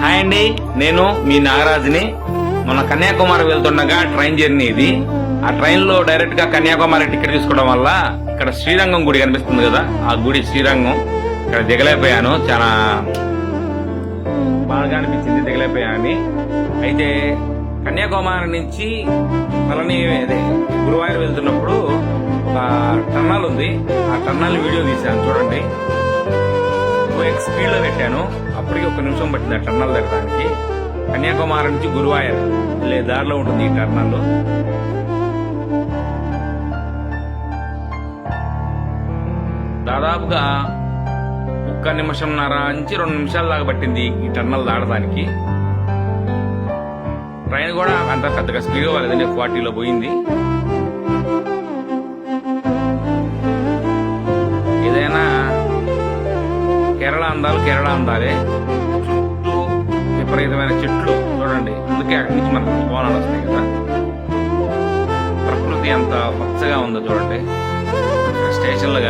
Hi అండి, నేను మీ నాగరాజుని. మన కన్యాకుమారి వెళ్తుండగా ట్రైన్ జర్నీ ఇది. ఆ ట్రైన్ లో డైరెక్ట్ గా కన్యాకుమారి టికెట్ తీసుకోవడం వల్ల ఇక్కడ శ్రీరంగం గుడి కనిపిస్తుంది కదా, ఆ గుడి శ్రీరంగం ఇక్కడ దిగలేకపోయాను. చాలా బాగా అనిపించింది దిగలేకపోయాను. అయితే కన్యాకుమారి నుంచి పళని గురువాయూర్ వెళ్తున్నప్పుడు ఒక టన్నల్ ఉంది, ఆ టన్నల్ వీడియో తీశాను చూడండి. 2x స్పీడ్ లో పెట్టాను. అప్పటికి 1 నిమిషం పట్టింది ఆ టన్నల్ దగ్గడానికి. కన్యాకుమారి నుంచి గురువాయూర్ వెళ్ళే దారిలో ఉంటుంది ఈ టన్నల్. దాదాపుగా 1 నిమిషంన్నర నుంచి 2 నిమిషాల దాకా పట్టింది ఈ టన్నల్ దాటడానికి. ట్రైన్ కూడా అంత పెద్దగా స్పీడ్ పోలేదండి, 40లో పోయింది. ఏదైనా కేరళ అందాలు కేరళ అందాలే. చుట్టూ విపరీతమైన చెట్లు చూడండి, అందుకే అక్కడి నుంచి మనకు కోణాలు వస్తాయి కదా. ప్రకృతి ఎంత పచ్చగా ఉందో చూడండి. స్టేషన్లు